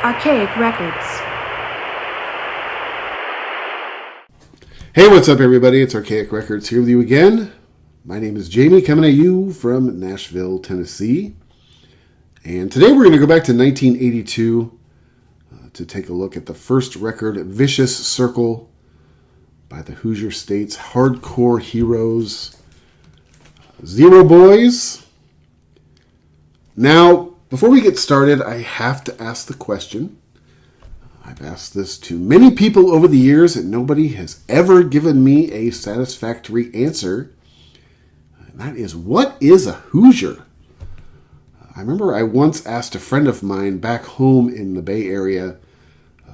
Archaic Records. Hey, what's up, everybody? It's Archaic Records here with you again. My name is Jamie, coming at you from Nashville, Tennessee. And today we're going to go back to 1982 to take a look at the first record, Vicious Circle, by the Hoosier State's hardcore heroes, Zero Boys. Now, before we get started, I have to ask the question. I've asked this to many people over the years, and nobody has ever given me a satisfactory answer. And that is, what is a Hoosier? I remember I once asked a friend of mine back home in the Bay Area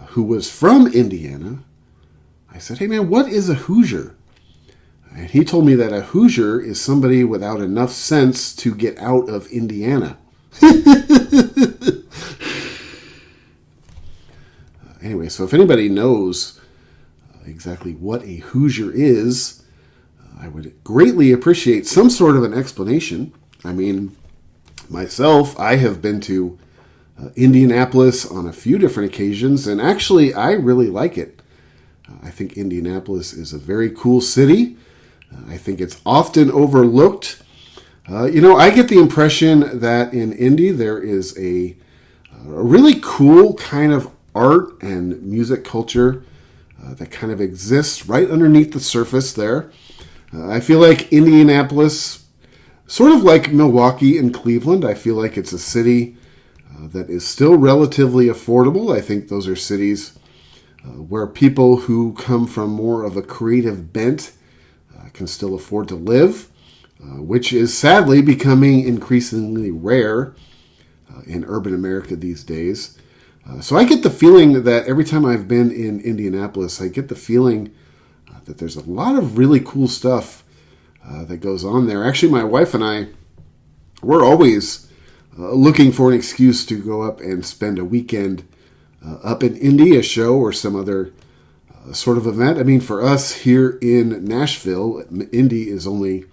who was from Indiana. I said, hey man, what is a Hoosier? And he told me that a Hoosier is somebody without enough sense to get out of Indiana. Anyway, so if anybody knows exactly what a Hoosier is, I would greatly appreciate some sort of an explanation. I mean, myself, I have been to Indianapolis on a few different occasions, and actually, I really like it. I think Indianapolis is a very cool city. I think it's often overlooked. I get the impression that in Indy there is a really cool kind of art and music culture that kind of exists right underneath the surface there. I feel like Indianapolis, sort of like Milwaukee and Cleveland, I feel like it's a city that is still relatively affordable. I think those are cities where people who come from more of a creative bent can still afford to live, which is sadly becoming increasingly rare in urban America these days. So I get the feeling that every time I've been in Indianapolis, I get the feeling that there's a lot of really cool stuff that goes on there. Actually, my wife and I, we're always looking for an excuse to go up and spend a weekend up in Indy, a show or some other sort of event. I mean, for us here in Nashville, Indy is only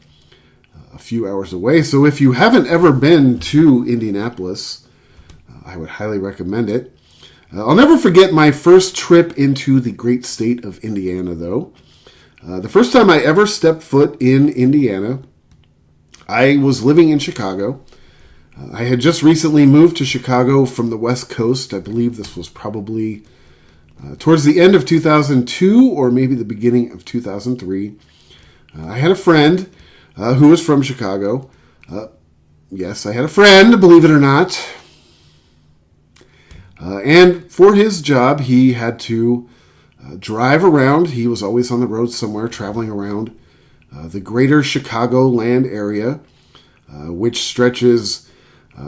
a few hours away. So if you haven't ever been to Indianapolis, I would highly recommend it. I'll never forget my first trip into the great state of Indiana, though. The first time I ever stepped foot in Indiana, I was living in Chicago. I had just recently moved to Chicago from the West Coast. I believe this was probably towards the end of 2002 or maybe the beginning of 2003. I had a friend who was from Chicago. Yes, I had a friend, believe it or not. And for his job, he had to drive around. He was always on the road somewhere, traveling around the greater Chicagoland area, which stretches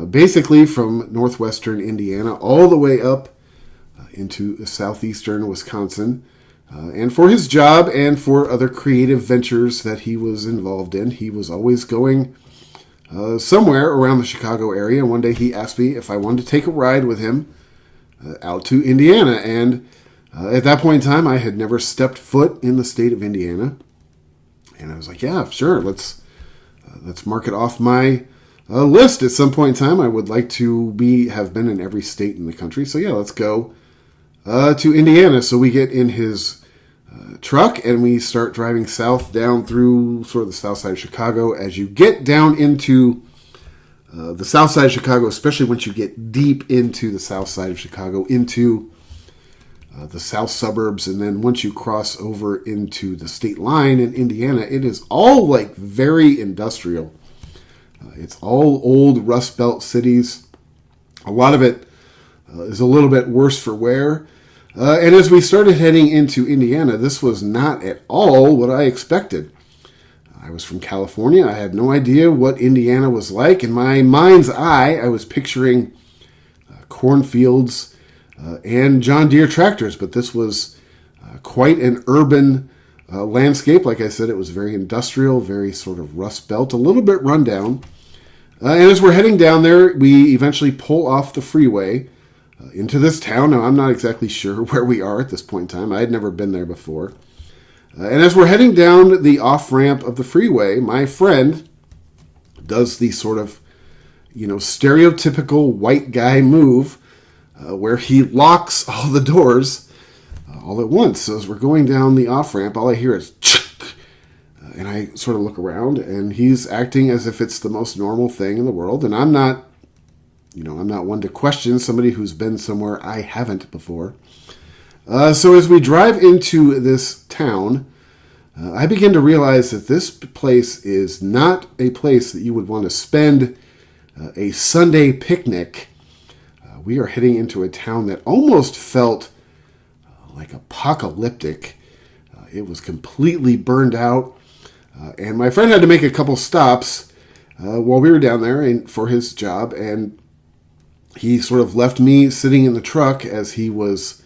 basically from northwestern Indiana all the way up into southeastern Wisconsin. And for his job and for other creative ventures that he was involved in, he was always going somewhere around the Chicago area. And one day he asked me if I wanted to take a ride with him out to Indiana. And at that point in time, I had never stepped foot in the state of Indiana. And I was like, yeah, sure, let's mark it off my list. At some point in time, I would like to have been in every state in the country. So yeah, let's go to Indiana. So we get in his truck and we start driving south down through sort of the south side of Chicago. As you get down into the south side of Chicago, especially once you get deep into the south side of Chicago, into the south suburbs, and then once you cross over into the state line in Indiana, it is all like very industrial. It's all old Rust Belt cities. A lot of it is a little bit worse for wear. And as we started heading into Indiana, this was not at all what I expected. I was from California. I had no idea what Indiana was like. In my mind's eye, I was picturing cornfields and John Deere tractors, but this was quite an urban landscape. Like I said, it was very industrial, very sort of Rust Belt, a little bit rundown. And as we're heading down there, we eventually pull off the freeway into this town. Now, I'm not exactly sure where we are at this point in time. I had never been there before. And as we're heading down the off-ramp of the freeway, my friend does the sort of, stereotypical white guy move where he locks all the doors all at once. So as we're going down the off-ramp, all I hear is and I sort of look around, and he's acting as if it's the most normal thing in the world. And I'm not one to question somebody who's been somewhere I haven't before. So as we drive into this town, I begin to realize that this place is not a place that you would want to spend a Sunday picnic. We are heading into a town that almost felt like apocalyptic. It was completely burned out. And my friend had to make a couple stops while we were down there for his job. And he sort of left me sitting in the truck as he was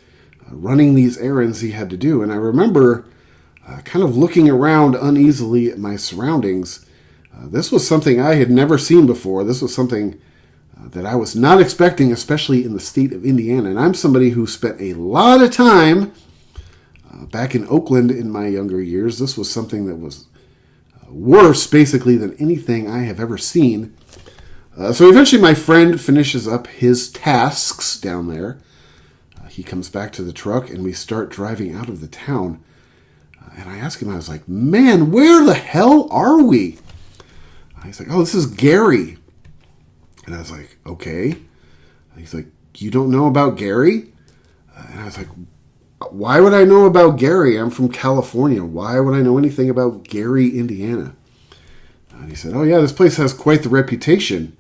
running these errands he had to do. And I remember kind of looking around uneasily at my surroundings. This was something I had never seen before. This was something that I was not expecting, especially in the state of Indiana. And I'm somebody who spent a lot of time back in Oakland in my younger years. This was something that was worse, basically, than anything I have ever seen. So eventually my friend finishes up his tasks down there. He comes back to the truck, and we start driving out of the town. And I asked him, I was like, man, where the hell are we? He's like, oh, this is Gary. And I was like, okay. He's like, you don't know about Gary? And I was like, why would I know about Gary? I'm from California. Why would I know anything about Gary, Indiana? And he said, oh, yeah, this place has quite the reputation.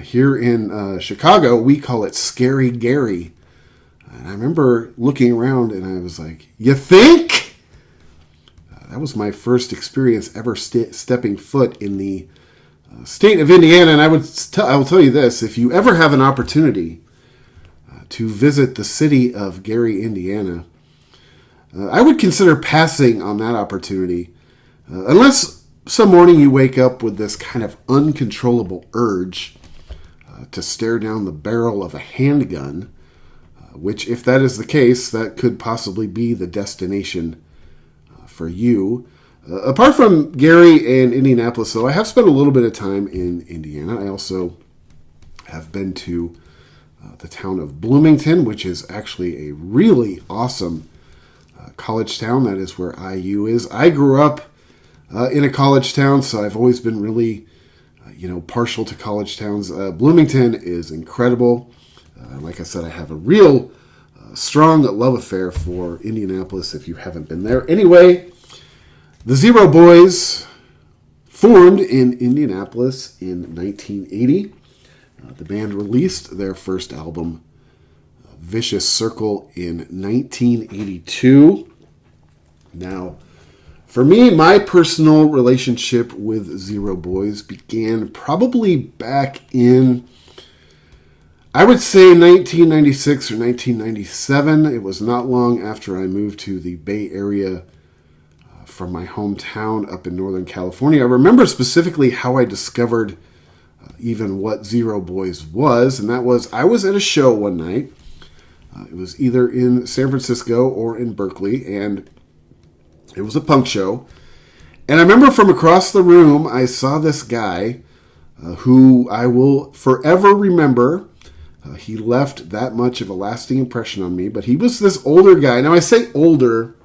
Here in Chicago, we call it Scary Gary. And I remember looking around, and I was like, you think? That was my first experience ever stepping foot in the state of Indiana. And I will tell you this, if you ever have an opportunity to visit the city of Gary, Indiana, I would consider passing on that opportunity, unless some morning you wake up with this kind of uncontrollable urge to stare down the barrel of a handgun, which, if that is the case, that could possibly be the destination for you. Apart from Gary and Indianapolis, though, I have spent a little bit of time in Indiana. I also have been to the town of Bloomington, which is actually a really awesome college town. That is where IU is. I grew up in a college town, so I've always been really, partial to college towns. Bloomington is incredible. Like I said, I have a real strong love affair for Indianapolis if you haven't been there. Anyway, the Zero Boys formed in Indianapolis in 1980. The band released their first album, Vicious Circle, in 1982. Now, for me, my personal relationship with Zero Boys began probably back in, I would say, 1996 or 1997. It was not long after I moved to the Bay Area from my hometown up in Northern California. I remember specifically how I discovered even what Zero Boys was, and that was, I was at a show one night. It was either in San Francisco or in Berkeley, and it was a punk show. And I remember from across the room, I saw this guy who I will forever remember. He left that much of a lasting impression on me, but he was this older guy. Now, I say older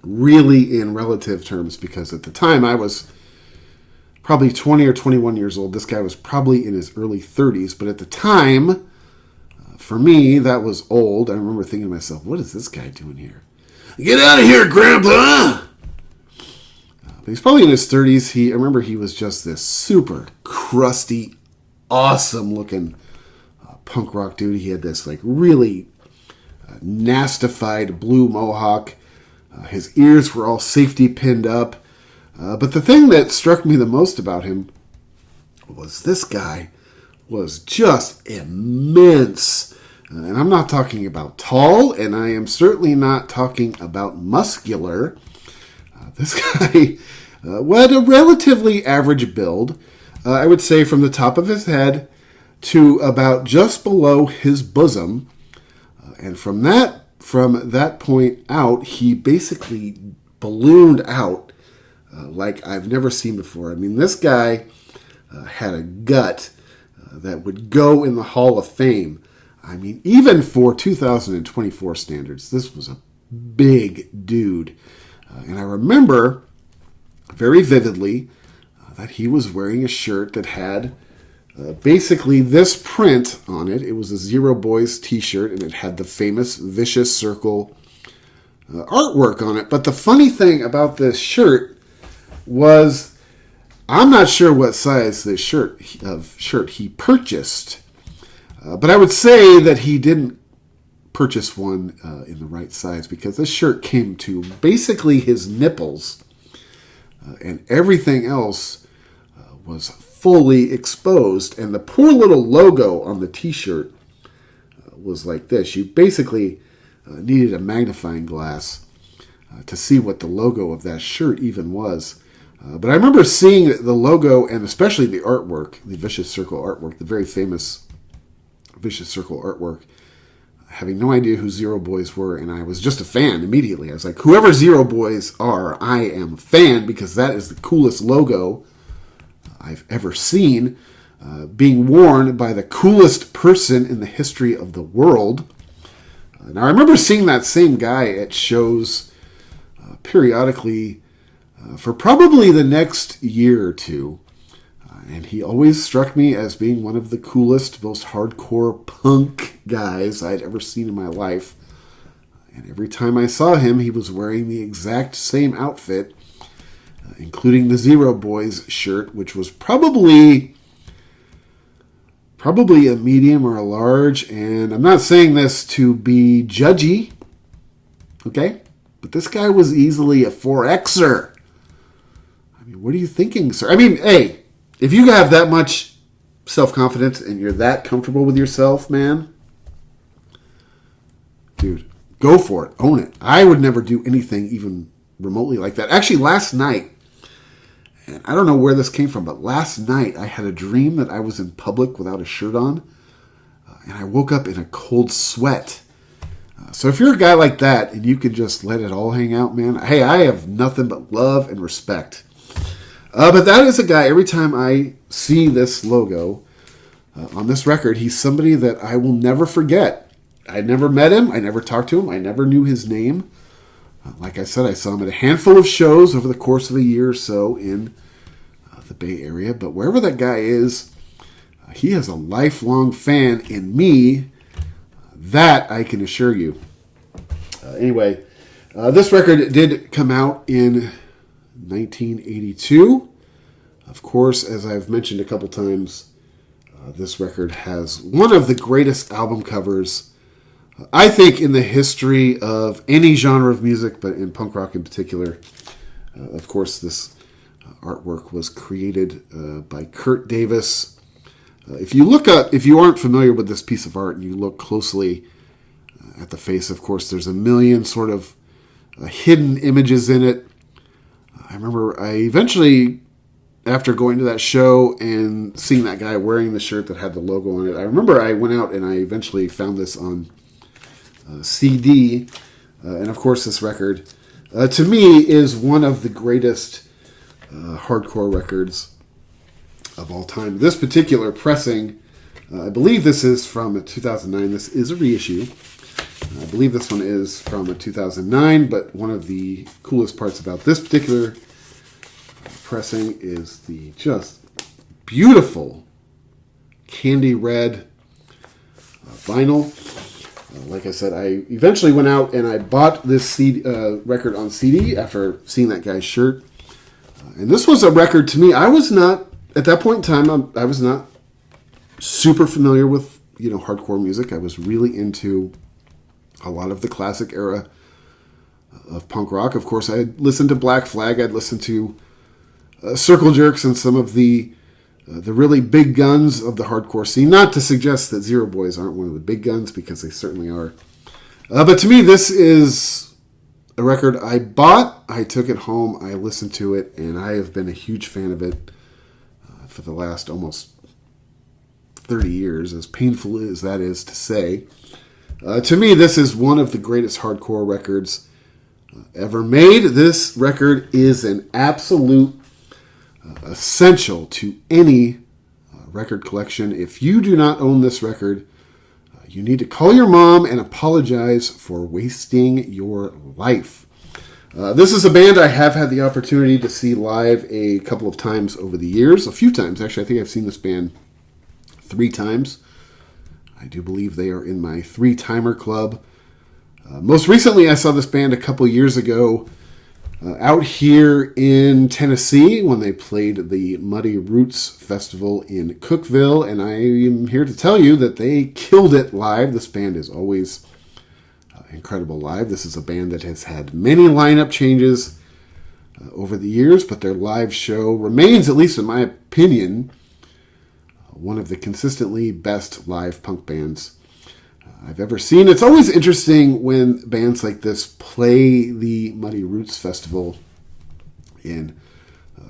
really in relative terms, because at the time I was probably 20 or 21 years old. This guy was probably in his early 30s, but at the time, for me, that was old. I remember thinking to myself, what is this guy doing here? Get out of here, Grandpa! But he's probably in his 30s. I remember he was just this super crusty, awesome-looking punk rock dude. He had this really nastified blue mohawk. His ears were all safety pinned up. But the thing that struck me the most about him was this guy was just immense. And I'm not talking about tall, and I am certainly not talking about muscular. This guy had a relatively average build. I would say from the top of his head to about just below his bosom. And from that point out, he basically ballooned out like I've never seen before. I mean, this guy had a gut that would go in the Hall of Fame. I mean, even for 2024 standards, this was a big dude. And I remember very vividly that he was wearing a shirt that had basically this print on it. It was a Zero Boys t-shirt, and it had the famous Vicious Circle artwork on it. But the funny thing about this shirt was, I'm not sure what size this shirt he purchased, but I would say that he didn't purchase one in the right size, because this shirt came to basically his nipples, and everything else was fully exposed. And the poor little logo on the t-shirt was like this. You basically needed a magnifying glass to see what the logo of that shirt even was. But I remember seeing the logo, and especially the artwork, the Vicious Circle artwork, the very famous Vicious Circle artwork, having no idea who Zero Boys were, and I was just a fan immediately. I was like, whoever Zero Boys are, I am a fan, because that is the coolest logo I've ever seen, being worn by the coolest person in the history of the world. Now, I remember seeing that same guy at shows periodically for probably the next year or two. And he always struck me as being one of the coolest, most hardcore punk guys I'd ever seen in my life. And every time I saw him, he was wearing the exact same outfit, including the Zero Boys shirt, which was probably a medium or a large. And I'm not saying this to be judgy, okay? But this guy was easily a 4Xer. I mean, what are you thinking, sir? I mean, hey, if you have that much self-confidence and you're that comfortable with yourself, man, dude, go for it. Own it. I would never do anything even remotely like that. Actually, last night, and I don't know where this came from, but last night I had a dream that I was in public without a shirt on, and I woke up in a cold sweat. So if you're a guy like that and you can just let it all hang out, man, hey, I have nothing but love and respect. But that is a guy, every time I see this logo on this record, he's somebody that I will never forget. I never met him. I never talked to him. I never knew his name. Like I said, I saw him at a handful of shows over the course of a year or so in the Bay Area. But wherever that guy is, he has a lifelong fan in me. That I can assure you. Anyway, this record did come out in 1982. Of course, as I've mentioned a couple times, this record has one of the greatest album covers, I think, in the history of any genre of music, but in punk rock in particular. Of course, this artwork was created by Kurt Davis. If you aren't familiar with this piece of art and you look closely at the face, of course, there's a million sort of hidden images in it. I remember I eventually, after going to that show and seeing that guy wearing the shirt that had the logo on it, I remember I went out and I eventually found this on CD. And of course, this record, to me, is one of the greatest hardcore records of all time. This particular pressing, I believe this is from 2009. This is a reissue. I believe this one is from 2009, but one of the coolest parts about this particular pressing is the just beautiful candy red vinyl. Like I said, I eventually went out and I bought this record on CD after seeing that guy's shirt. And this was a record to me. I was not, at that point in time, I was not super familiar with, hardcore music. I was really into a lot of the classic era of punk rock. Of course, I had listened to Black Flag. I'd listened to Circle Jerks and some of the really big guns of the hardcore scene. Not to suggest that Zero Boys aren't one of the big guns, because they certainly are. But to me, this is a record I bought. I took it home. I listened to it, and I have been a huge fan of it for the last almost 30 years, as painful as that is to say. To me, this is one of the greatest hardcore records ever made. This record is an absolute essential to any record collection. If you do not own this record, You need to call your mom and apologize for wasting your life. This is a band I have had the opportunity to see live a couple of times over the years. A few times, actually. I think I've seen this band 3 times. I do believe they are in my 3-timer club. Most recently, I saw this band a couple years ago out here in Tennessee when they played the Muddy Roots Festival in Cookeville, and I am here to tell you that they killed it live. This band is always incredible live. This is a band that has had many lineup changes over the years, but their live show remains, at least in my opinion, one of the consistently best live punk bands I've ever seen. It's always interesting when bands like this play the Muddy Roots Festival in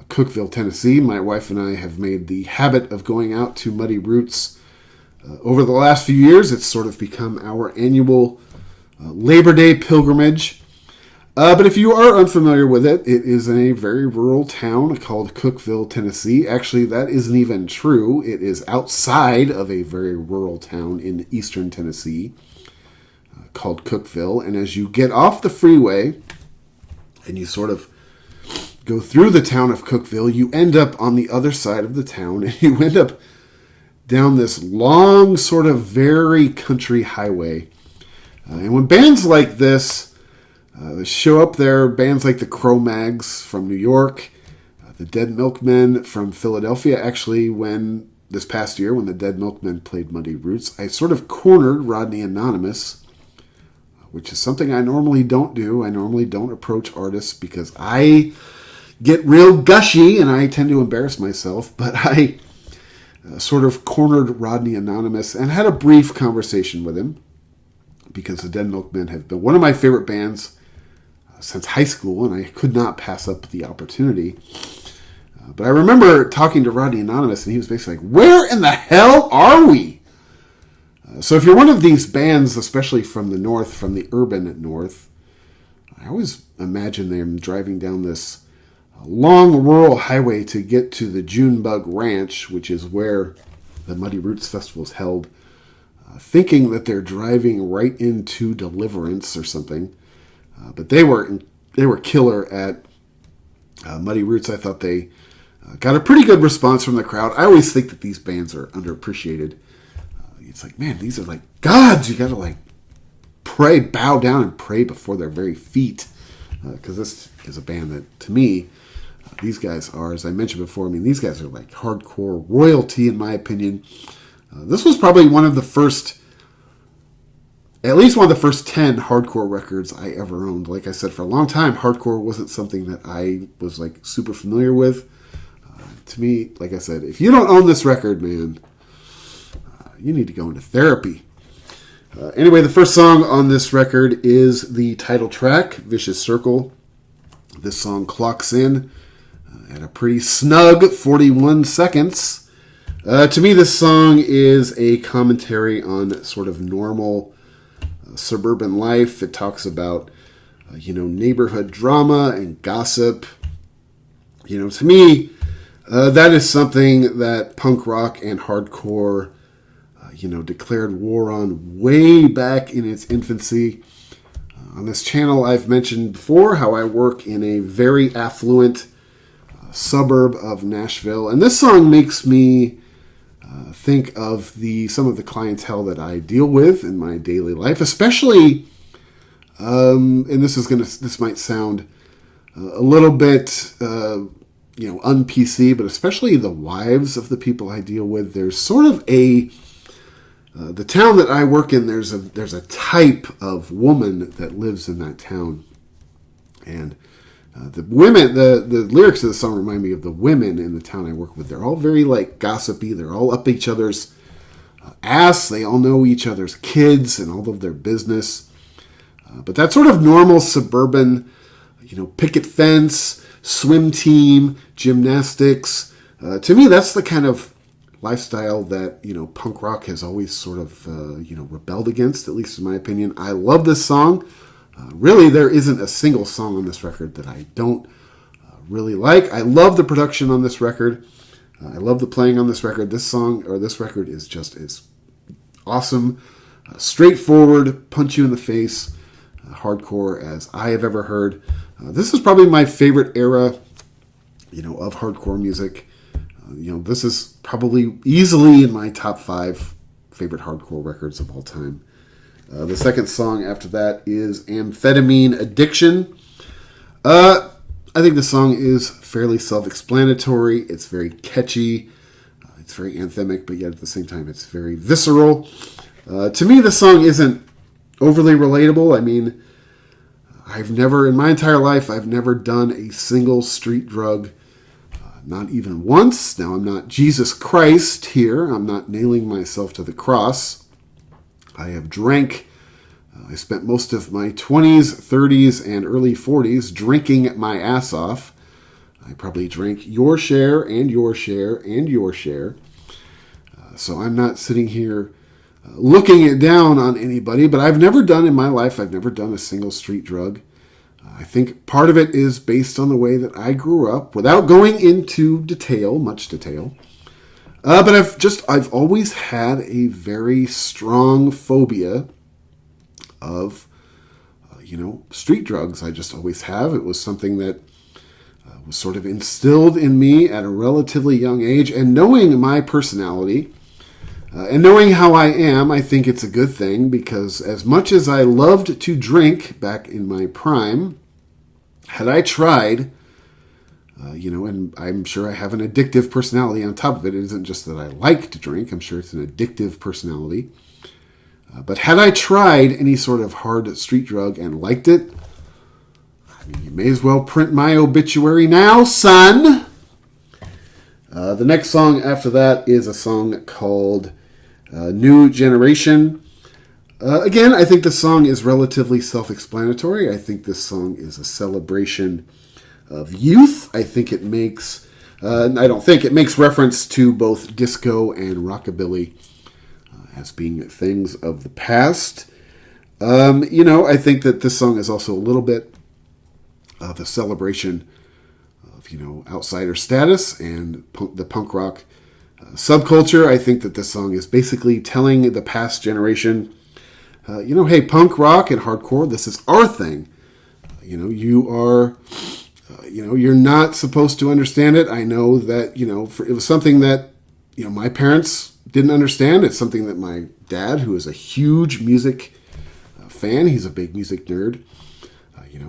Cookeville, Tennessee. My wife and I have made the habit of going out to Muddy Roots over the last few years. It's sort of become our annual Labor Day pilgrimage. But if you are unfamiliar with it, it is in a very rural town called Cookeville, Tennessee. Actually, that isn't even true. It is outside of a very rural town in eastern Tennessee called Cookeville. And as you get off the freeway and you sort of go through the town of Cookeville, you end up on the other side of the town, and you end up down this long, sort of very country highway. And when bands like this show up there, bands like the Cro-Mags from New York, the Dead Milkmen from Philadelphia. Actually, when this past year, when the Dead Milkmen played Muddy Roots, I sort of cornered Rodney Anonymous, which is something I normally don't do. I normally don't approach artists because I get real gushy and I tend to embarrass myself. But I sort of cornered Rodney Anonymous and had a brief conversation with him, because the Dead Milkmen have been one of my favorite bands since high school, and I could not pass up the opportunity. But I remember talking to Rodney Anonymous, and he was basically like, where in the hell are we? So if you're one of these bands, especially from the north, from the urban north, I always imagine them driving down this long rural highway to get to the Junebug Ranch, which is where the Muddy Roots Festival is held, thinking that they're driving right into Deliverance or something. But they were killer at Muddy Roots. I thought they got a pretty good response from the crowd. I always think that these bands are underappreciated. It's like, man, these are like gods. You got to like pray, bow down and pray before their very feet. Because this is a band that, to me, these guys are, as I mentioned before, I mean, these guys are like hardcore royalty, in my opinion. This was probably one of the first, at least one of the first 10 hardcore records I ever owned. Like I said, for a long time, hardcore wasn't something that I was like super familiar with. To me, like I said, if you don't own this record, man, you need to go into therapy. Anyway, the first song on this record is the title track, Vicious Circle. This song clocks in at a pretty snug 41 seconds. To me, this song is a commentary on sort of normal suburban life. It talks about, neighborhood drama and gossip. To me, that is something that punk rock and hardcore, declared war on way back in its infancy. On this channel, I've mentioned before how I work in a very affluent suburb of Nashville, and this song makes me think of some of the clientele that I deal with in my daily life, especially, and this might sound a little bit, un-PC, but especially the wives of the people I deal with. There's sort of the town that I work in, there's a type of woman that lives in that town. And the women, the lyrics of the song remind me of the women in the town I work with. They're all very like gossipy. They're all up each other's ass. They all know each other's kids and all of their business. But that sort of normal suburban, picket fence, swim team, gymnastics. To me, that's the kind of lifestyle that, punk rock has always sort of, rebelled against, at least in my opinion. I love this song. Really, there isn't a single song on this record that I don't really like. I love the production on this record. I love the playing on this record. This record is just as awesome. straightforward, punch you in the face, hardcore as I have ever heard. This is probably my favorite era, of hardcore music. This is probably easily in my top 5 favorite hardcore records of all time. The second song after that is Amphetamine Addiction. I think the song is fairly self-explanatory. It's very catchy. It's very anthemic, but yet at the same time, it's very visceral. To me, the song isn't overly relatable. I mean, in my entire life, I've never done a single street drug. Not even once. Now, I'm not Jesus Christ here. I'm not nailing myself to the cross. I have drank. I spent most of my 20s, 30s, and early 40s drinking my ass off. I probably drank your share and your share and your share. So I'm not sitting here looking it down on anybody, but I've never done a single street drug. I think part of it is based on the way that I grew up, without going into much detail. But I've always had a very strong phobia of, street drugs. I just always have. It was something that was sort of instilled in me at a relatively young age. And knowing my personality and knowing how I am, I think it's a good thing, because as much as I loved to drink back in my prime, had I tried, and I'm sure I have an addictive personality on top of it. It isn't just that I like to drink. I'm sure it's an addictive personality. But had I tried any sort of hard street drug and liked it, I mean, you may as well print my obituary now, son. The next song after that is a song called New Generation. Again, I think the song is relatively self-explanatory. I think this song is a celebration of youth. I think it makes reference to both disco and rockabilly as being things of the past. I think that this song is also a little bit of a celebration of, outsider status and the punk rock subculture. I think that this song is basically telling the past generation, hey, punk rock and hardcore, this is our thing. You are, you're not supposed to understand it. I know that, it was something that, my parents didn't understand. It's something that my dad, who is a huge music fan, he's a big music nerd,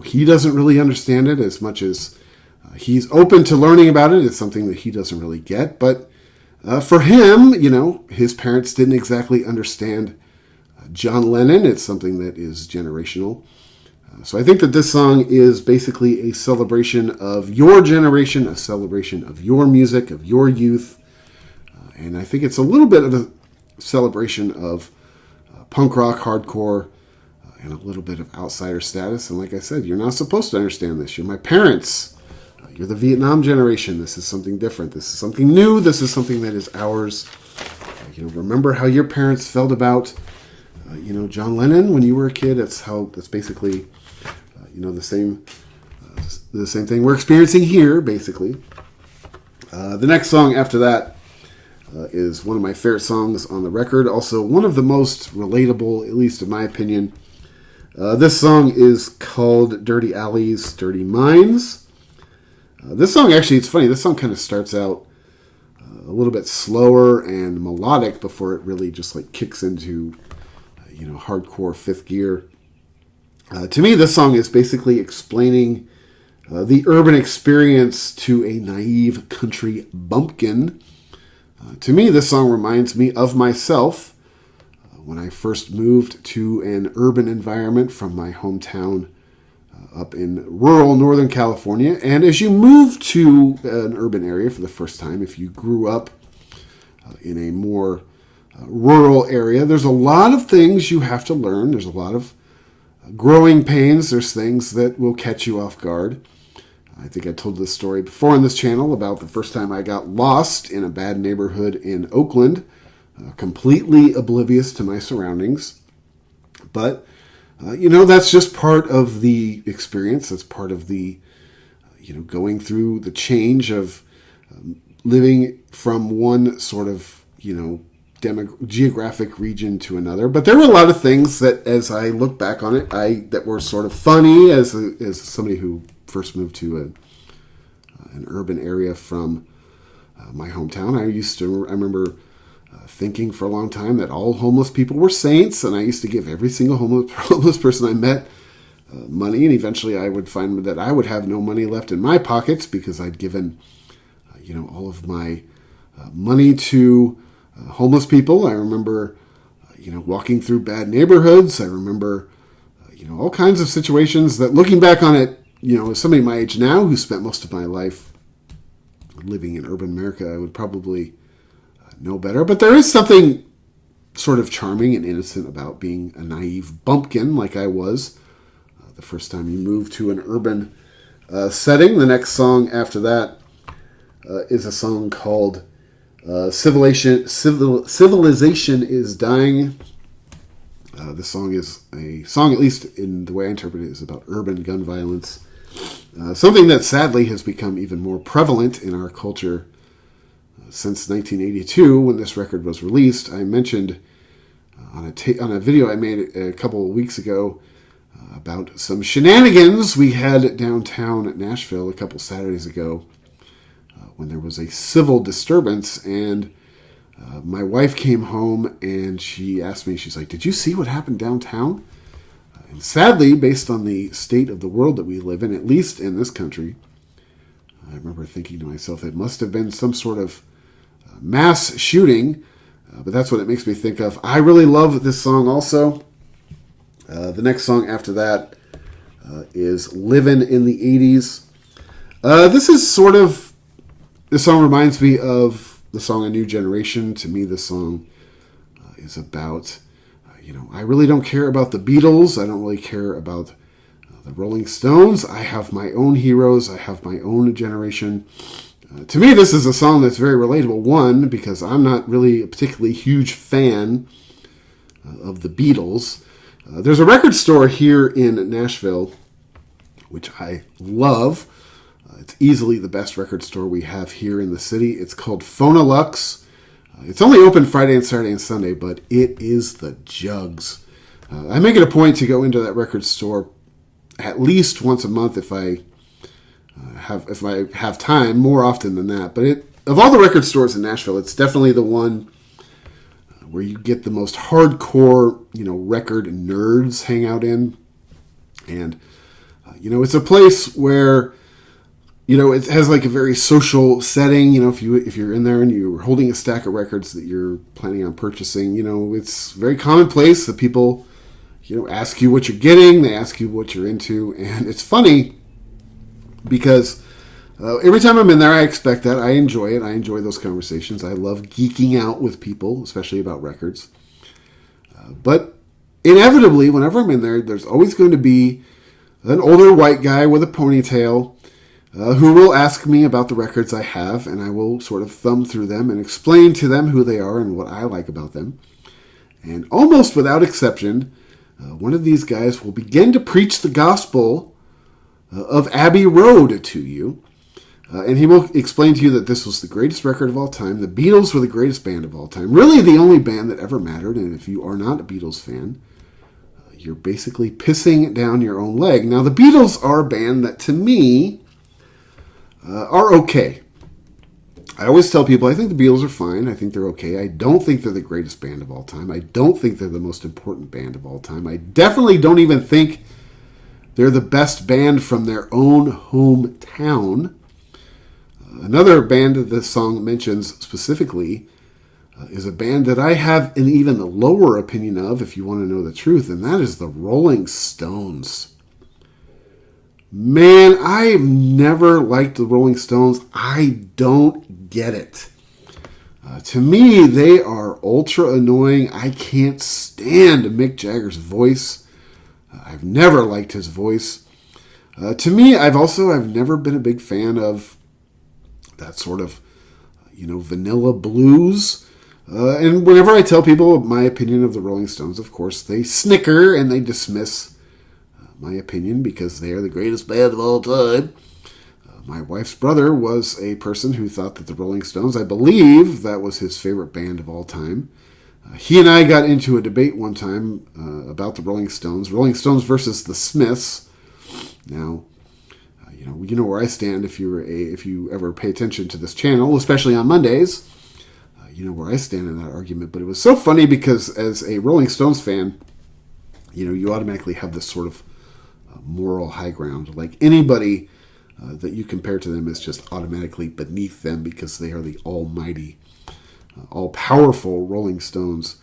he doesn't really understand it as much as he's open to learning about it. It's something that he doesn't really get. But for him, his parents didn't exactly understand John Lennon. It's something that is generational. So I think that this song is basically a celebration of your generation, a celebration of your music, of your youth. And I think it's a little bit of a celebration of punk rock, hardcore, and a little bit of outsider status. And like I said, you're not supposed to understand this. You're my parents. You're the Vietnam generation. This is something different. This is something new. This is something that is ours. Remember how your parents felt about, John Lennon when you were a kid. That's basically, the same thing we're experiencing here, basically. The next song after that is one of my favorite songs on the record. Also, one of the most relatable, at least in my opinion. This song is called Dirty Alleys, Dirty Minds. This song, actually, it's funny. This song kind of starts out a little bit slower and melodic before it really just kicks into, hardcore fifth gear. To me, this song is basically explaining the urban experience to a naive country bumpkin. To me, this song reminds me of myself when I first moved to an urban environment from my hometown up in rural Northern California. And as you move to an urban area for the first time, if you grew up in a more rural area, there's a lot of things you have to learn. There's a lot of growing pains. There's things that will catch you off guard. I think I told this story before on this channel about the first time I got lost in a bad neighborhood in Oakland, completely oblivious to my surroundings. But, that's just part of the experience. That's part of the, going through the change of living from one sort of, geographic region to another. But there were a lot of things that, as I look back on it, that were sort of funny as somebody who first moved to an urban area from my hometown. I remember thinking for a long time that all homeless people were saints, and I used to give every single homeless person I met money, and eventually I would find that I would have no money left in my pockets because I'd given all of my money to homeless people. I remember walking through bad neighborhoods. I remember all kinds of situations that, looking back on it, as somebody my age now who spent most of my life living in urban America, I would probably know better. But there is something sort of charming and innocent about being a naive bumpkin like I was the first time you move to an urban setting. The next song after that is a song called Civilization is Dying. This song is a song, at least in the way I interpret it, is about urban gun violence. Something that sadly has become even more prevalent in our culture since 1982, when this record was released. I mentioned on a video I made a couple of weeks ago about some shenanigans we had downtown Nashville a couple Saturdays ago when there was a civil disturbance, and my wife came home and she asked me, she's like, "Did you see what happened downtown?" And sadly, based on the state of the world that we live in, at least in this country, I remember thinking to myself, it must have been some sort of mass shooting, but that's what it makes me think of. I really love this song also. The next song after that is Livin' in the 80s. This song reminds me of the song A New Generation. To me, this song is about, I really don't care about the Beatles. I don't really care about the Rolling Stones. I have my own heroes. I have my own generation. To me, this is a song that's very relatable. One, because I'm not really a particularly huge fan of the Beatles. There's a record store here in Nashville, which I love. It's easily the best record store we have here in the city. It's called Phonolux. It's only open Friday and Saturday and Sunday, but it is the jugs. I make it a point to go into that record store at least once a month if I have time, more often than that. But of all the record stores in Nashville, it's definitely the one where you get the most hardcore, record nerds hang out in. And, it's a place where, it has like a very social setting. If you're in there and you're holding a stack of records that you're planning on purchasing, it's very commonplace that people, ask you what you're getting. They ask you what you're into. And it's funny because every time I'm in there, I expect that. I enjoy it. I enjoy those conversations. I love geeking out with people, especially about records. But inevitably, whenever I'm in there, there's always going to be an older white guy with a ponytail who will ask me about the records I have, and I will sort of thumb through them and explain to them who they are and what I like about them. And almost without exception, one of these guys will begin to preach the gospel of Abbey Road to you. And he will explain to you that this was the greatest record of all time. The Beatles were the greatest band of all time. Really the only band that ever mattered. And if you are not a Beatles fan, you're basically pissing down your own leg. Now, the Beatles are a band that, to me, are okay. I always tell people I think the Beatles are fine. I think they're okay. I don't think they're the greatest band of all time. I don't think they're the most important band of all time. I definitely don't even think they're the best band from their own hometown. Another band that this song mentions specifically is a band that I have an even lower opinion of, if you want to know the truth, and that is the Rolling Stones. Man, I've never liked the Rolling Stones. I don't get it. To me, they are ultra annoying. I can't stand Mick Jagger's voice. I've never liked his voice. To me, I've never been a big fan of that sort of, vanilla blues. And whenever I tell people my opinion of the Rolling Stones, of course, they snicker and they dismiss my opinion because they are the greatest band of all time. My wife's brother was a person who thought that the Rolling Stones, I believe that was his favorite band of all time. He and I got into a debate one time about the Rolling Stones versus the Smiths. Now, you know where I stand if you ever pay attention to this channel, especially on Mondays. You know where I stand in that argument. But it was so funny because as a Rolling Stones fan, you automatically have this sort of moral high ground. Like anybody that you compare to them is just automatically beneath them because they are the almighty, all-powerful Rolling Stones.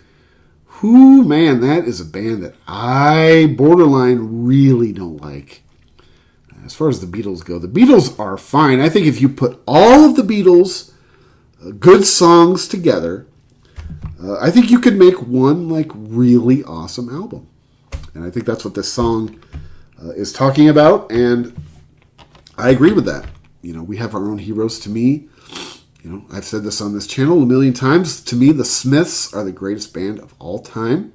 Whoo, man, that is a band that I borderline really don't like. As far as the Beatles go, the Beatles are fine. I think if you put all of the Beatles' good songs together, I think you could make one really awesome album. And I think that's what this song is talking about, and I agree with that. We have our own heroes. To me, I've said this on this channel a million times. To me, the Smiths are the greatest band of all time.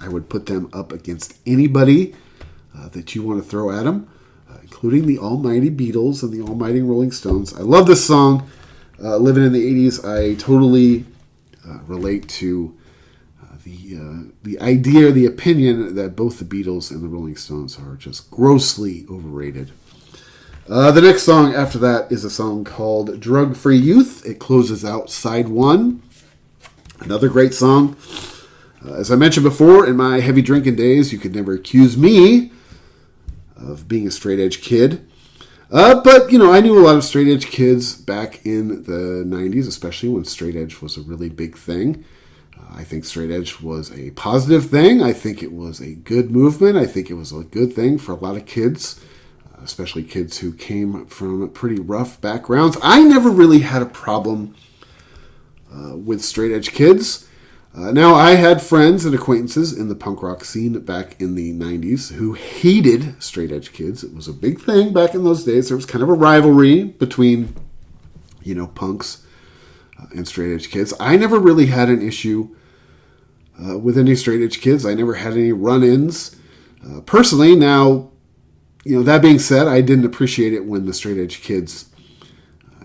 I would put them up against anybody that you want to throw at them, including the almighty Beatles and the almighty Rolling Stones. I love this song. Living in the 80s, I totally relate to the idea, the opinion that both the Beatles and the Rolling Stones are just grossly overrated. The next song after that is a song called Drug Free Youth. It closes out side one. Another great song. As I mentioned before, in my heavy drinking days, you could never accuse me of being a straight edge kid. But, I knew a lot of straight edge kids back in the 90s, especially when straight edge was a really big thing. I think straight edge was a positive thing. I think it was a good movement. I think it was a good thing for a lot of kids, especially kids who came from pretty rough backgrounds. I never really had a problem with straight edge kids. Now, I had friends and acquaintances in the punk rock scene back in the 90s who hated straight edge kids. It was a big thing back in those days. There was kind of a rivalry between, punks and straight edge kids. I never really had an issue with any straight edge kids. I never had any run-ins. Personally, now, that being said, I didn't appreciate it when the straight edge kids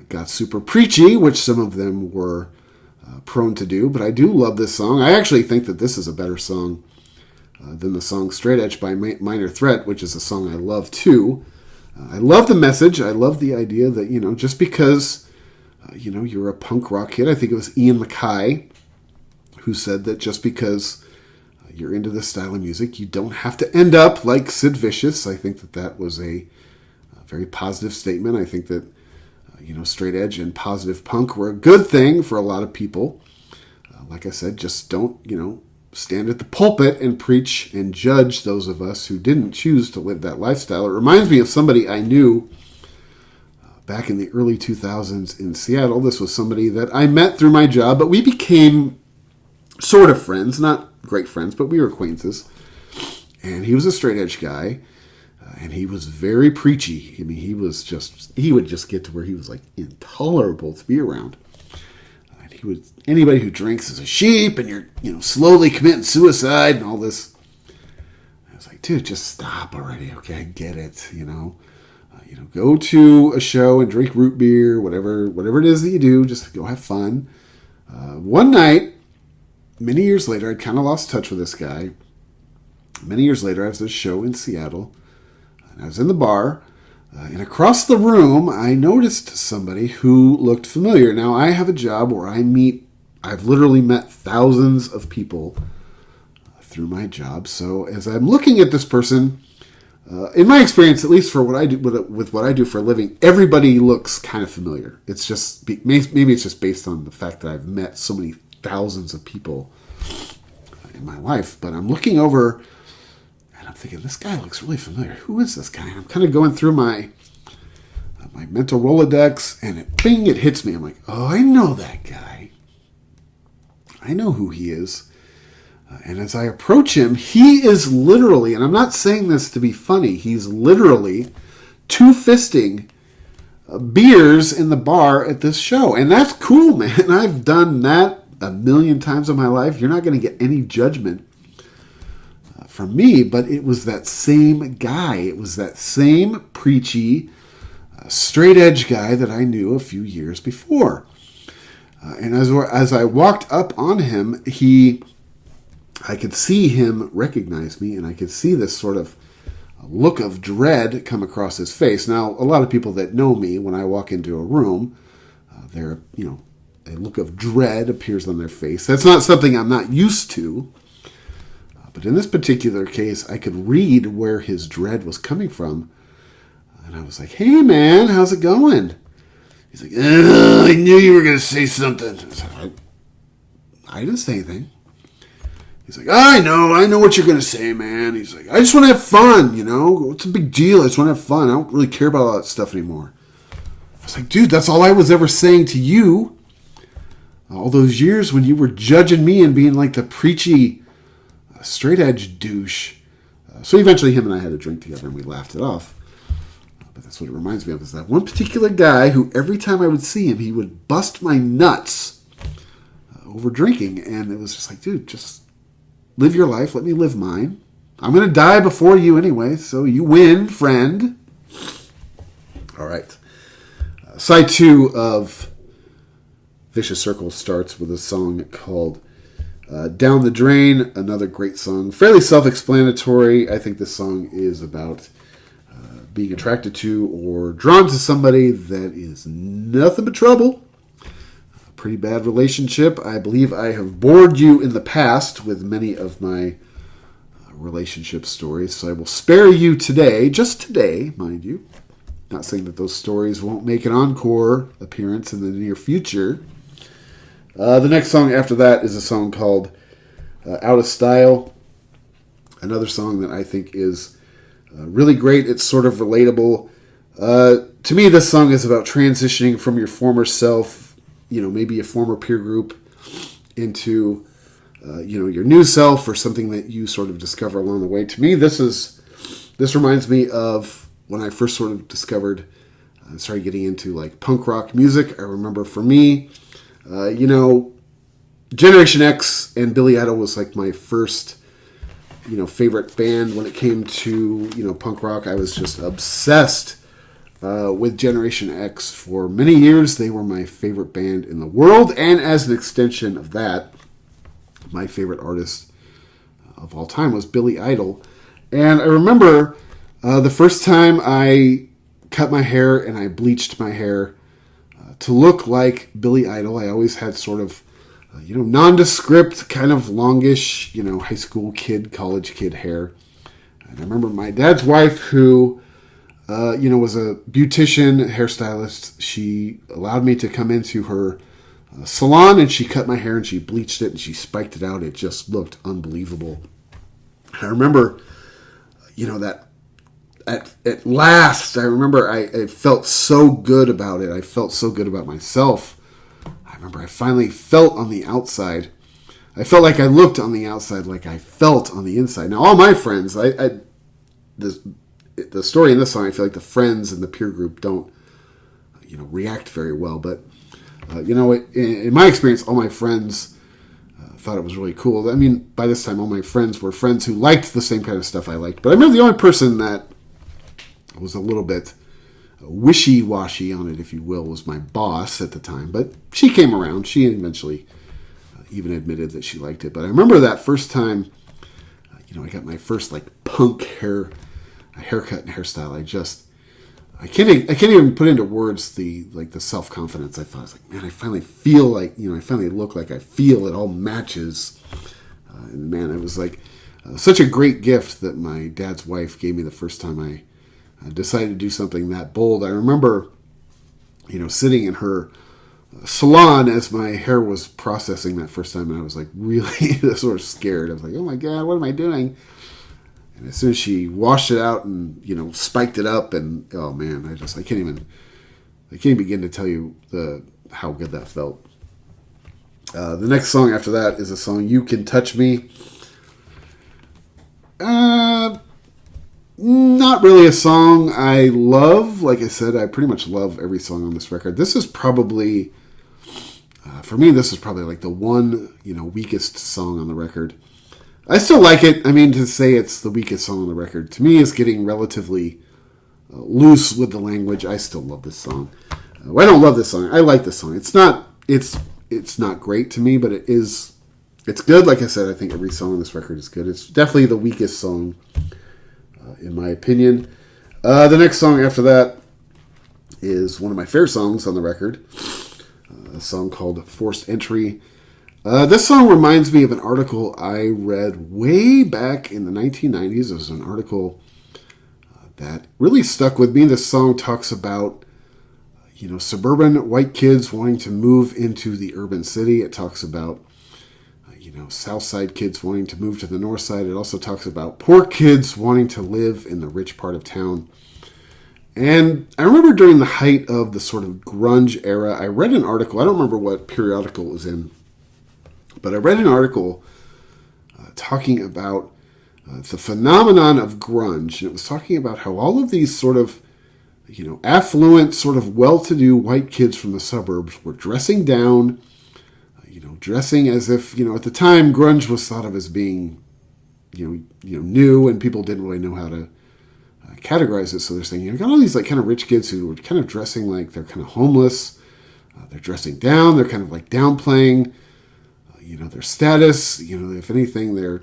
got super preachy, which some of them were prone to do, but I do love this song. I actually think that this is a better song than the song Straight Edge by Minor Threat, which is a song I love too. I love the message. I love the idea that, just because, you're a punk rock kid, I think it was Ian MacKaye who said that just because you're into this style of music, you don't have to end up like Sid Vicious. I think that was a very positive statement. I think that straight edge and positive punk were a good thing for a lot of people. Like I said, just don't, stand at the pulpit and preach and judge those of us who didn't choose to live that lifestyle. It reminds me of somebody I knew back in the early 2000s in Seattle. This was somebody that I met through my job, but we became sort of friends, not great friends, but we were acquaintances. And he was a straight edge guy. And he was very preachy. I mean, he would just get to where he was intolerable to be around. And anybody who drinks is a sheep, and you're slowly committing suicide and all this. I was like, dude, just stop already. Okay, I get it. Go to a show and drink root beer, whatever it is that you do. Just go have fun. One night, many years later, I'd kind of lost touch with this guy. Many years later, I was at a show in Seattle. I was in the bar, and across the room, I noticed somebody who looked familiar. Now, I have a job where I've literally met thousands of people through my job. So as I'm looking at this person, in my experience, at least for what I do with what I do for a living, everybody looks kind of familiar. It's just, maybe it's just based on the fact that I've met so many thousands of people in my life. But I'm looking over, and I'm thinking, this guy looks really familiar. Who is this guy? I'm kind of going through my mental Rolodex, and it hits me. I'm like, oh, I know that guy. I know who he is. And as I approach him, he is literally, and I'm not saying this to be funny, he's literally two-fisting beers in the bar at this show. And that's cool, man. I've done that a million times in my life. You're not going to get any judgment from me, but it was that same guy. It was that same preachy, straight edge guy that I knew a few years before. And as I walked up on him, I could see him recognize me, and I could see this sort of look of dread come across his face. Now, a lot of people that know me, when I walk into a room, a look of dread appears on their face. That's not something I'm not used to. But in this particular case, I could read where his dread was coming from. And I was like, "Hey, man, how's it going?" He's like, "I knew you were going to say something." I didn't say anything. He's like, I know what you're going to say, man." He's like, "I just want to have fun, What's a big deal? I just want to have fun. I don't really care about all that stuff anymore." I was like, "Dude, that's all I was ever saying to you all those years when you were judging me and being like the preachy, straight edge douche." So eventually him and I had a drink together and we laughed it off. But that's what it reminds me of, is that one particular guy who every time I would see him, he would bust my nuts over drinking. And it was just like, dude, just live your life. Let me live mine. I'm going to die before you anyway, so you win, friend. All right. Side 2 of Vicious Circle starts with a song called Down the Drain, another great song. Fairly self-explanatory. I think this song is about being attracted to or drawn to somebody that is nothing but trouble. A pretty bad relationship. I believe I have bored you in the past with many of my relationship stories, so I will spare you today, just today, mind you. Not saying that those stories won't make an encore appearance in the near future. The next song after that is a song called Out of Style. Another song that I think is really great. It's sort of relatable. To me, this song is about transitioning from your former self, maybe a former peer group, into, your new self or something that you sort of discover along the way. To me, this reminds me of when I first sort of discovered, started getting into like punk rock music. I remember for me, Generation X and Billy Idol was like my first, favorite band when it came to, punk rock. I was just obsessed with Generation X for many years. They were my favorite band in the world. And as an extension of that, my favorite artist of all time was Billy Idol. And I remember the first time I cut my hair and I bleached my hair to look like Billy Idol. I always had sort of, nondescript, kind of longish, high school kid, college kid hair. And I remember my dad's wife, who, was a beautician, hairstylist. She allowed me to come into her salon, and she cut my hair and she bleached it and she spiked it out. It just looked unbelievable. I remember, that at last, I remember I felt so good about it. I felt so good about myself. I remember I finally felt on the outside. I felt like I looked on the outside like I felt on the inside. Now, all my friends, the story in this song, I feel like the friends in the peer group don't, react very well. But, in my experience, all my friends thought it was really cool. I mean, by this time, all my friends were friends who liked the same kind of stuff I liked. But I remember the only person that was a little bit wishy-washy on it, if you will, was my boss at the time. But she came around. She eventually even admitted that she liked it. But I remember that first time, I got my first punk haircut and hairstyle. I can't even put into words the self-confidence I felt. I was like, man, I finally feel like, I finally look like I feel. It all matches. And man, it was such a great gift that my dad's wife gave me the first time I decided to do something that bold. I remember, sitting in her salon as my hair was processing that first time, and I was really sort of scared. I was like, oh my God, what am I doing? And as soon as she washed it out and, spiked it up, and oh man, I can't even begin to tell you how good that felt. The next song after that is a song, You Can Touch Me. Not really a song I love. Like I said, I pretty much love every song on this record. This is probably, for me, the one, weakest song on the record. I still like it. I mean, to say it's the weakest song on the record, to me, is getting relatively loose with the language. I still love this song. I don't love this song. I like this song. It's it's not great to me, but it's good. Like I said, I think every song on this record is good. It's definitely the weakest song, in my opinion. The next song after that is one of my favorite songs on the record, a song called Forced Entry. This song reminds me of an article I read way back in the 1990s. It was an article that really stuck with me. This song talks about, suburban white kids wanting to move into the urban city. It talks about, South Side kids wanting to move to the North Side. It also talks about poor kids wanting to live in the rich part of town. And I remember during the height of the sort of grunge era, I read an article. I don't remember what periodical it was in, but I read an article talking about the phenomenon of grunge. And it was talking about how all of these sort of, affluent, sort of well-to-do white kids from the suburbs were dressing down, dressing as if, at the time, grunge was thought of as being, new, and people didn't really know how to categorize it. So they're saying, got all these like kind of rich kids who are kind of dressing like they're kind of homeless. They're dressing down. They're kind of like downplaying, their status. If anything, they're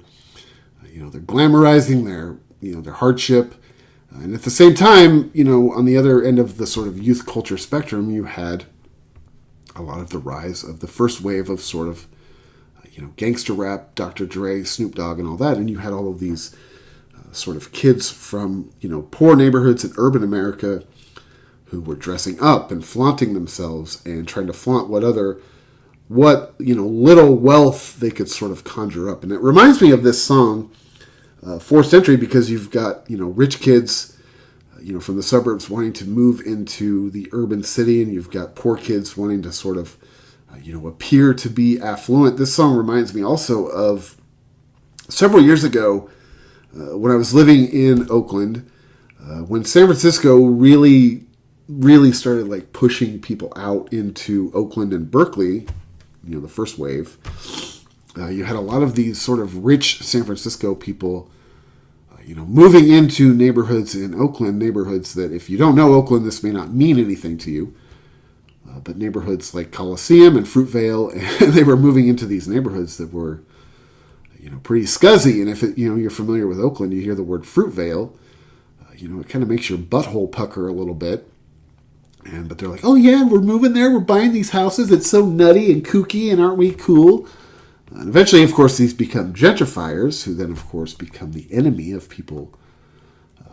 glamorizing their hardship. And at the same time, on the other end of the sort of youth culture spectrum, you had a lot of the rise of the first wave of sort of, gangster rap, Dr. Dre, Snoop Dogg, and all that. And you had all of these sort of kids from, poor neighborhoods in urban America who were dressing up and flaunting themselves and trying to flaunt what little wealth they could sort of conjure up. And it reminds me of this song, Forced Entry, because you've got, rich kids, from the suburbs wanting to move into the urban city, and you've got poor kids wanting to sort of, appear to be affluent. This song reminds me also of several years ago when I was living in Oakland, when San Francisco really, really started like pushing people out into Oakland and Berkeley, the first wave. You had a lot of these sort of rich San Francisco people, moving into neighborhoods in Oakland, neighborhoods that if you don't know Oakland, this may not mean anything to you. But neighborhoods like Coliseum and Fruitvale, and they were moving into these neighborhoods that were, pretty scuzzy. And if you're familiar with Oakland, you hear the word Fruitvale, it kind of makes your butthole pucker a little bit. But they're like, oh yeah, we're moving there, we're buying these houses, it's so nutty and kooky, and aren't we cool? And eventually, of course, these become gentrifiers, who then, of course, become the enemy of people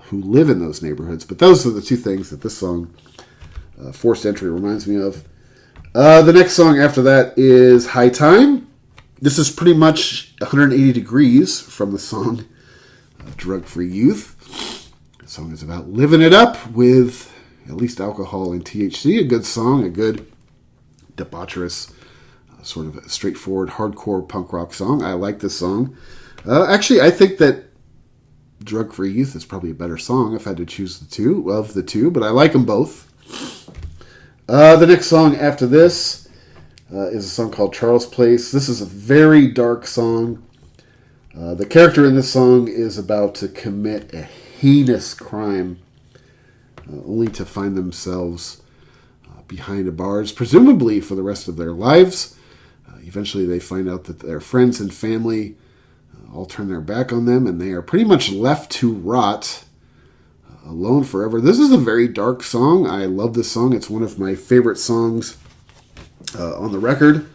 who live in those neighborhoods. But those are the two things that this song, Forced Entry, reminds me of. The next song after that is High Time. This is pretty much 180 degrees from the song Drug Free Youth. The song is about living it up with at least alcohol and THC. A good song, a good debaucherous, sort of a straightforward hardcore punk rock song. I like this song. Actually, I think that Drug Free Youth is probably a better song if I had to choose the two, but I like them both. The next song after this is a song called Charles Place. This is a very dark song. The character in this song is about to commit a heinous crime, only to find themselves behind bars, presumably for the rest of their lives. Eventually they find out that their friends and family all turn their back on them, and they are pretty much left to rot alone forever. This is a very dark song. I love this song. It's one of my favorite songs on the record.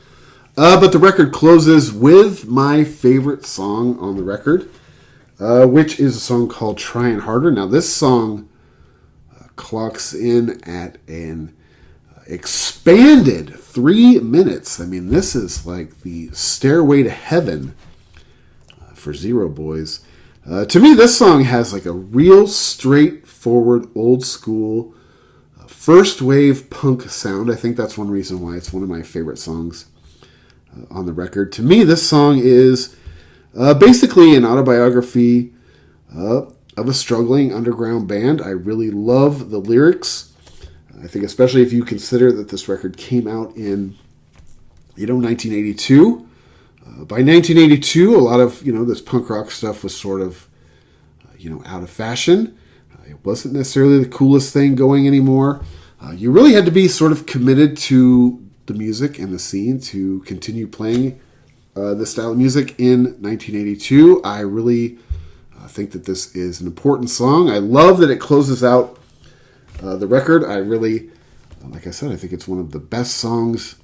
But the record closes with my favorite song on the record, which is a song called Trying Harder. Now, this song clocks in at an expanded 3 minutes. I mean, this is like the Stairway to Heaven for Zero Boys. To me, this song has like a real straightforward, old school, first wave punk sound. I think that's one reason why it's one of my favorite songs on the record. To me, this song is basically an autobiography of a struggling underground band. I really love the lyrics. I think especially if you consider that this record came out in, 1982. By 1982, a lot of, this punk rock stuff was sort of, out of fashion. It wasn't necessarily the coolest thing going anymore. You really had to be sort of committed to the music and the scene to continue playing this style of music in 1982. I really think that this is an important song. I love that it closes out the record. I really, like I said, I think it's one of the best songs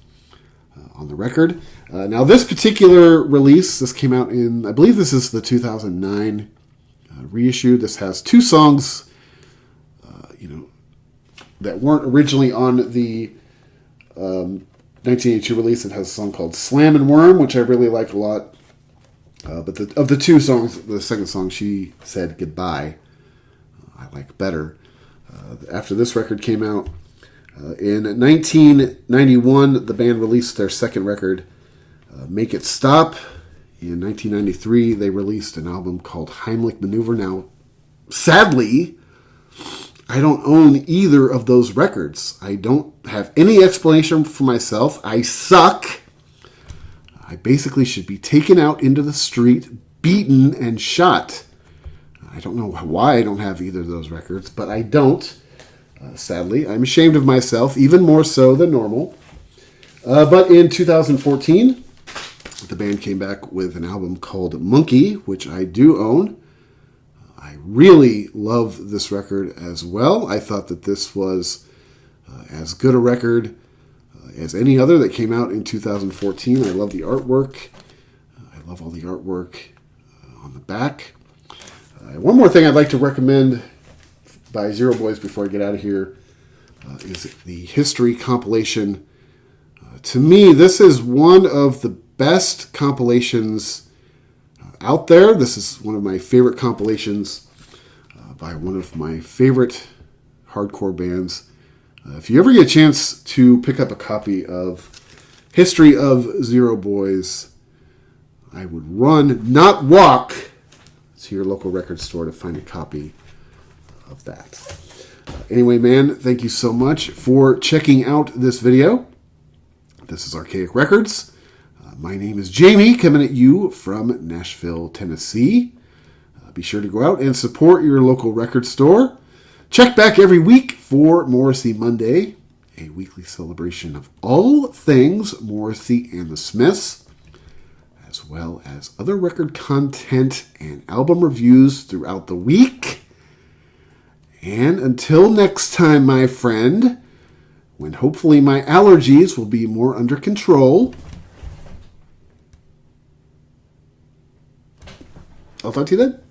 on the record. Now, this particular release, this came out in, I believe this is the 2009 reissue. This has two songs, that weren't originally on the 1982 release. It has a song called Slam and Worm, which I really like a lot. But of the two songs, the second song, She Said Goodbye, I like better. After this record came out, in 1991, the band released their second record, Make It Stop. In 1993, they released an album called Heimlich Maneuver. Now, sadly, I don't own either of those records. I don't have any explanation for myself. I suck. I basically should be taken out into the street, beaten, and shot. I don't know why I don't have either of those records, but I don't. Sadly, I'm ashamed of myself, even more so than normal. But in 2014, the band came back with an album called Monkey, which I do own. I really love this record as well. I thought that this was as good a record as any other that came out in 2014. I love the artwork. I love all the artwork on the back. One more thing I'd like to recommend by Zero Boys before I get out of here is the History compilation. To me, this is one of the best compilations out there. This is one of my favorite compilations by one of my favorite hardcore bands. If you ever get a chance to pick up a copy of History of Zero Boys, I would run, not walk, to your local record store to find a copy of that. Anyway, man, thank you so much for checking out this video. This is Archaic Records. My name is Jamie, coming at you from Nashville, Tennessee. Be sure to go out and support your local record store. Check back every week for Morrissey Monday, a weekly celebration of all things Morrissey and the Smiths, as well as other record content and album reviews throughout the week. And until next time, my friend, when hopefully my allergies will be more under control, I'll talk to you then.